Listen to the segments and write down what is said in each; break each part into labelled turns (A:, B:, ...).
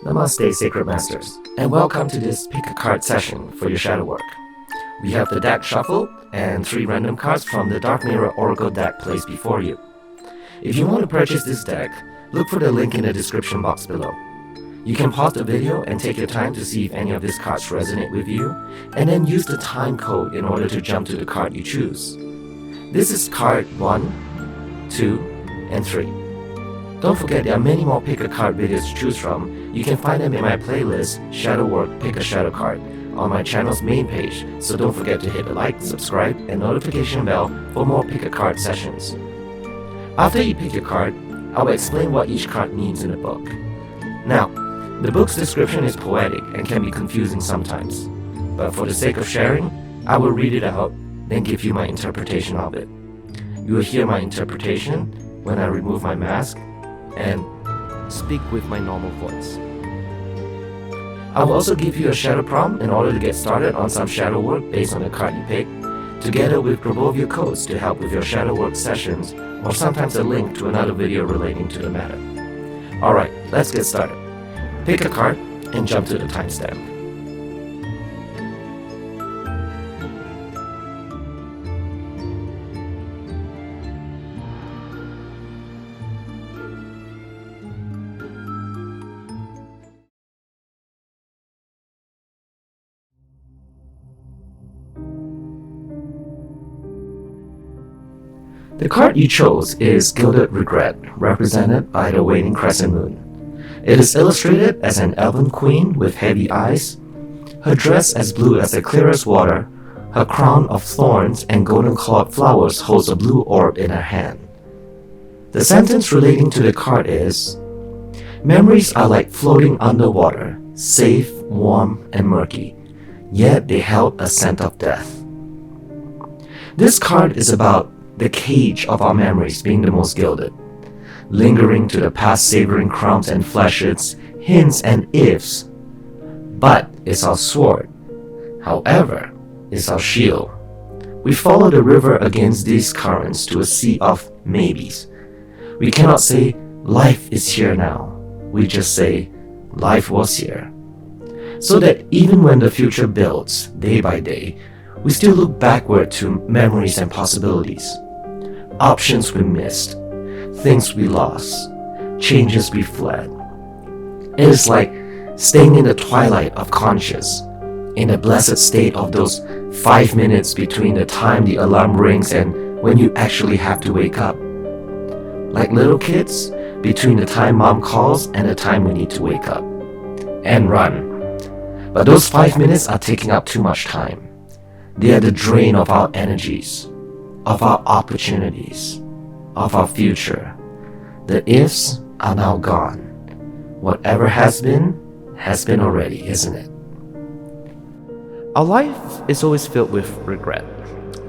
A: Namaste, Sacred Masters, and welcome to this pick a card session for your shadow work. We have the deck shuffle and 3 random cards from the Dark Mirror Oracle deck placed before you. If you want to purchase this deck, look for the link in the description box below. You can pause the video and take your time to see if any of these cards resonate with you, and then use the time code in order to jump to the card you choose. This is card 1, 2, and 3. Don't forget there are many more pick a card videos to choose from. You can find them in my playlist, Shadow Work Pick a Shadow Card, on my channel's main page, so don't forget to hit the like, subscribe, and notification bell for more pick a card sessions. After you pick your card, I will explain what each card means in the book. Now, the book's description is poetic and can be confusing sometimes, but for the sake of sharing, I will read it out, then give you my interpretation of it. You will hear my interpretation when I remove my mask and speak with my normal voice. I will also give you a shadow prompt in order to get started on some shadow work based on the card you pick, together with Grabovia codes to help with your shadow work sessions, or sometimes a link to another video relating to the matter. Alright, let's get started. Pick a card and jump to the timestamp. The card you chose is Gilded Regret, represented by the waning crescent moon. It is illustrated as an elven queen with heavy eyes, her dress as blue as the clearest water, her crown of thorns and golden-clawed flowers holds a blue orb in her hand. The sentence relating to the card is, memories are like floating underwater, safe, warm, and murky, yet they held a scent of death. This card is about the cage of our memories being the most gilded, lingering to the past savoring crumbs and fleshes, hints and ifs. But it's our sword. However, it's our shield. We follow the river against these currents to a sea of maybes. We cannot say, life is here now. We just say, life was here. So that even when the future builds, day by day, we still look backward to memories and possibilities. Options we missed, things we lost, changes we fled. It is like staying in the twilight of conscious, in the blessed state of those 5 minutes between the time the alarm rings and when you actually have to wake up. Like little kids, between the time mom calls and the time we need to wake up. And run. But those 5 minutes are taking up too much time. They are the drain of our energies, of our opportunities, of our future. The ifs are now gone. Whatever has been already, isn't it? Our life is always filled with regret.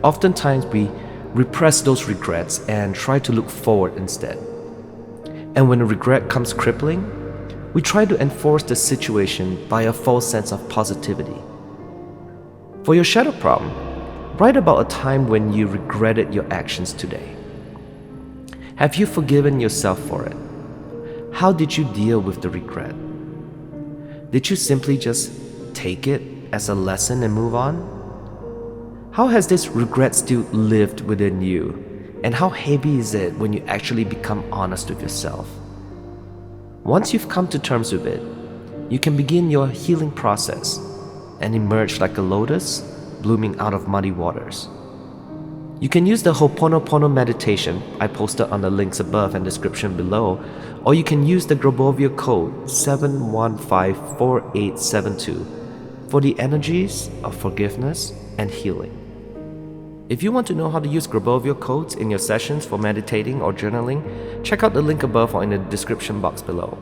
A: Oftentimes we repress those regrets and try to look forward instead. And when a regret comes crippling, we try to enforce the situation by a false sense of positivity. For your shadow prompt, write about a time when you regretted your actions today. Have you forgiven yourself for it? How did you deal with the regret? Did you simply just take it as a lesson and move on? How has this regret still lived within you? And how heavy is it when you actually become honest with yourself? Once you've come to terms with it, you can begin your healing process and emerge like a lotus blooming out of muddy waters. You can use the Ho'oponopono meditation I posted on the links above and description below, or you can use the Grabovia code 7154872 for the energies of forgiveness and healing. If you want to know how to use Grabovia codes in your sessions for meditating or journaling, check out the link above or in the description box below.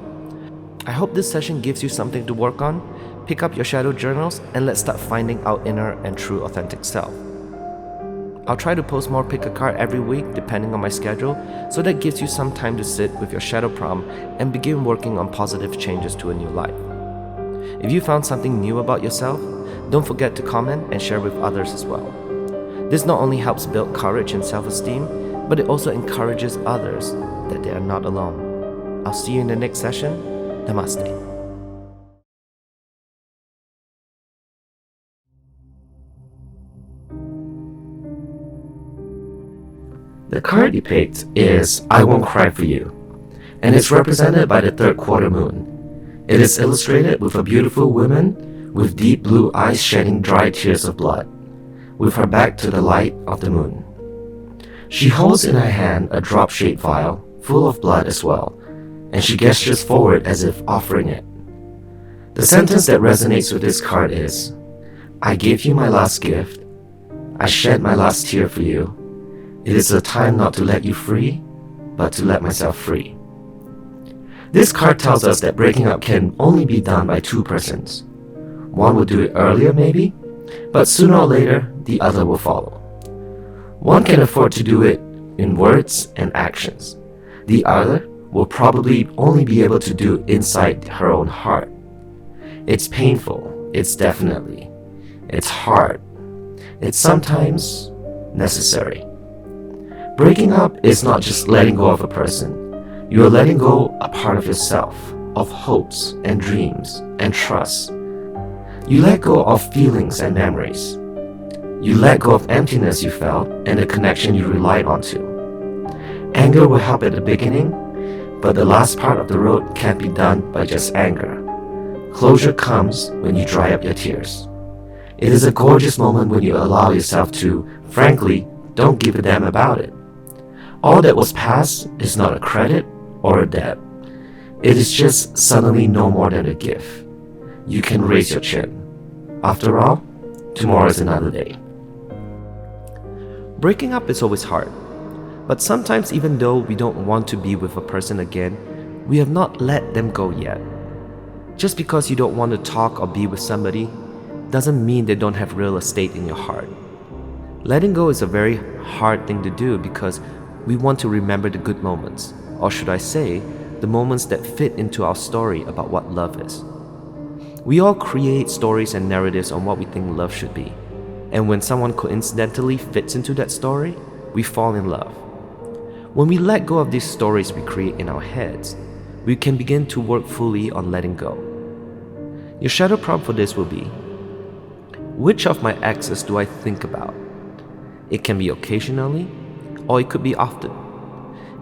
A: I hope this session gives you something to work on. Pick up your shadow journals and let's start finding our inner and true authentic self. I'll try to post more pick a card every week depending on my schedule, so that gives you some time to sit with your shadow prompt and begin working on positive changes to a new life. If you found something new about yourself, don't forget to comment and share with others as well. This not only helps build courage and self-esteem, but it also encourages others that they are not alone. I'll see you in the next session. Namaste. The card depicted is I Won't Cry For You, and it's represented by the third quarter moon. It is illustrated with a beautiful woman with deep blue eyes shedding dry tears of blood, with her back to the light of the moon. She holds in her hand a drop-shaped vial full of blood as well, and she gestures forward as if offering it. The sentence that resonates with this card is, I gave you my last gift. I shed my last tear for you. It is a time not to let you free, but to let myself free. This card tells us that breaking up can only be done by two persons. One will do it earlier maybe, but sooner or later, the other will follow. One can afford to do it in words and actions. The other will probably only be able to do it inside her own heart. It's painful, it's definitely. It's hard. It's sometimes necessary. Breaking up is not just letting go of a person. You are letting go a part of yourself, of hopes and dreams and trust. You let go of feelings and memories. You let go of emptiness you felt and the connection you relied on to. Anger will help at the beginning, but the last part of the road can't be done by just anger. Closure comes when you dry up your tears. It is a gorgeous moment when you allow yourself to, frankly, don't give a damn about it. All that was past is not a credit or a debt. It is just suddenly no more than a gift. You can raise your chin. After all, tomorrow is another day.
B: Breaking up is always hard, but sometimes even though we don't want to be with a person again, we have not let them go yet. Just because you don't want to talk or be with somebody doesn't mean they don't have real estate in your heart. Letting go is a very hard thing to do because we want to remember the good moments, or should I say, the moments that fit into our story about what love is. We all create stories and narratives on what we think love should be, and when someone coincidentally fits into that story, we fall in love. When we let go of these stories we create in our heads, we can begin to work fully on letting go. Your shadow prompt for this will be, which of my exes do I think about? It can be occasionally, or it could be often.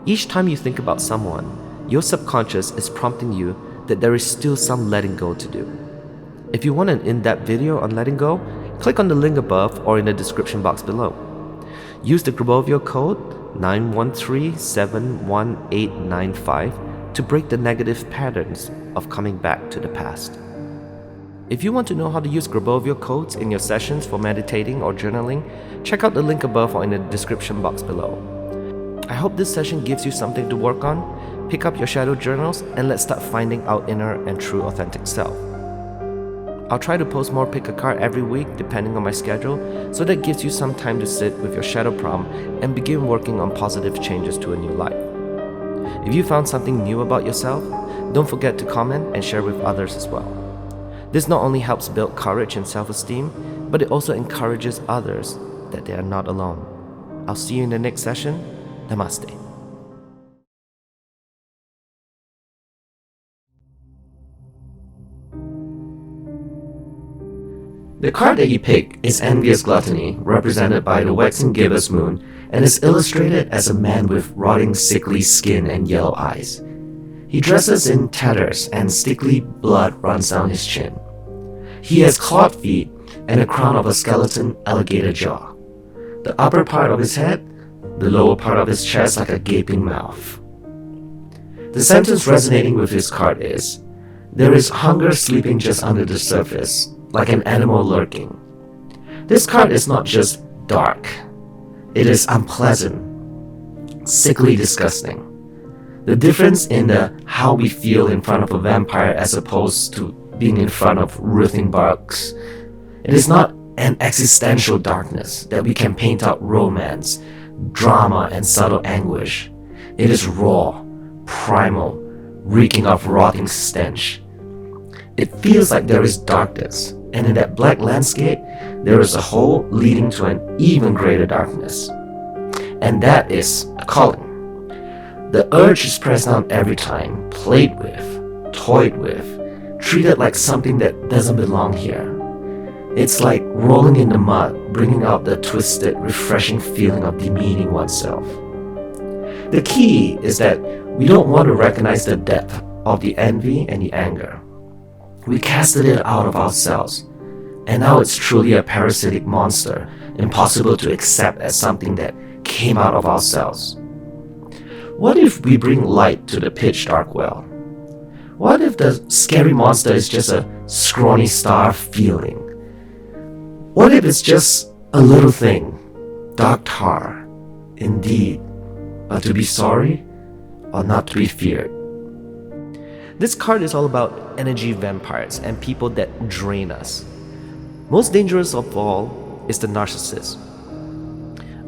B: Each time you think about someone, your subconscious is prompting you that there is still some letting go to do. If you want an in-depth video on letting go, click on the link above or in the description box below. Use the Grabovio code 913-71895 to break the negative patterns of coming back to the past. If you want to know how to use Grabovio codes in your sessions for meditating or journaling, check out the link above or in the description box below. I hope this session gives you something to work on. Pick up your shadow journals and let's start finding our inner and true authentic self. I'll try to post more pick a card every week depending on my schedule, so that gives you some time to sit with your shadow prompt and begin working on positive changes to a new life. If you found something new about yourself, don't forget to comment and share with others as well. This not only helps build courage and self-esteem, but it also encourages others that they are not alone. I'll see you in the next session. Namaste.
A: The card that you pick is Envious Gluttony, represented by the waxing gibbous moon, and is illustrated as a man with rotting sickly skin and yellow eyes. He dresses in tatters and sticky blood runs down his chin. He has clawed feet and a crown of a skeleton alligator jaw. The upper part of his head, the lower part of his chest like a gaping mouth. The sentence resonating with his card is, there is hunger sleeping just under the surface, like an animal lurking. This card is not just dark. It is unpleasant, sickly disgusting. The difference in the how we feel in front of a vampire as opposed to being in front of writhing bugs. It is not an existential darkness that we can paint out romance, drama, and subtle anguish. It is raw, primal, reeking of rotting stench. It feels like there is darkness, and in that black landscape, there is a hole leading to an even greater darkness. And that is a calling. The urge is pressed down every time, played with, toyed with, treated like something that doesn't belong here. It's like rolling in the mud, bringing out the twisted, refreshing feeling of demeaning oneself. The key is that we don't want to recognize the depth of the envy and the anger. We casted it out of ourselves, and now it's truly a parasitic monster, impossible to accept as something that came out of ourselves. What if we bring light to the pitch dark well? What if the scary monster is just a scrawny star feeling? What if it's just a little thing, dark tar, indeed, but to be sorry or not to be feared?
B: This card is all about energy vampires and people that drain us. Most dangerous of all is the narcissist.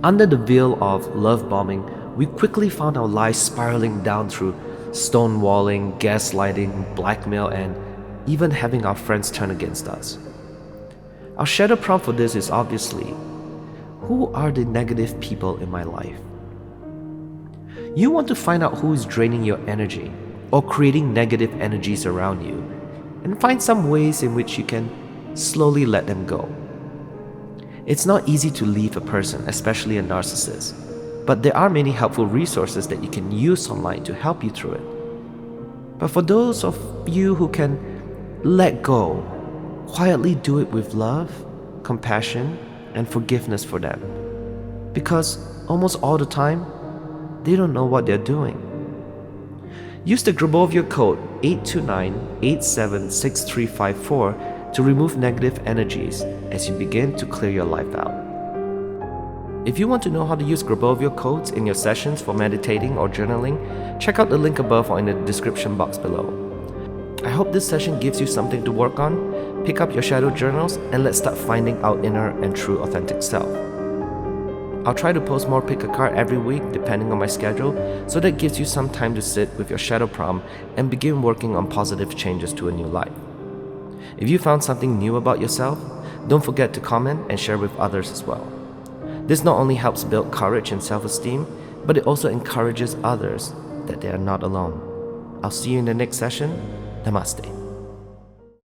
B: Under the veil of love bombing, we quickly found our lives spiraling down through stonewalling, gaslighting, blackmail, and even having our friends turn against us. Our shadow prompt for this is obviously, who are the negative people in my life? You want to find out who is draining your energy or creating negative energies around you, and find some ways in which you can slowly let them go. It's not easy to leave a person, especially a narcissist, but there are many helpful resources that you can use online to help you through it. But for those of you who can let go, quietly do it with love, compassion, and forgiveness for them. Because almost all the time, they don't know what they're doing. Use the Grabovia code 829-876354 to remove negative energies as you begin to clear your life out. If you want to know how to use Grabovia codes in your sessions for meditating or journaling, check out the link above or in the description box below. I hope this session gives you something to work on. Pick up your shadow journals and let's start finding our inner and true authentic self. I'll try to post more pick a card every week depending on my schedule, so that gives you some time to sit with your shadow prompt and begin working on positive changes to a new life. If you found something new about yourself, don't forget to comment and share with others as well. This not only helps build courage and self-esteem, but it also encourages others that they are not alone. I'll see you in the next session. Namaste.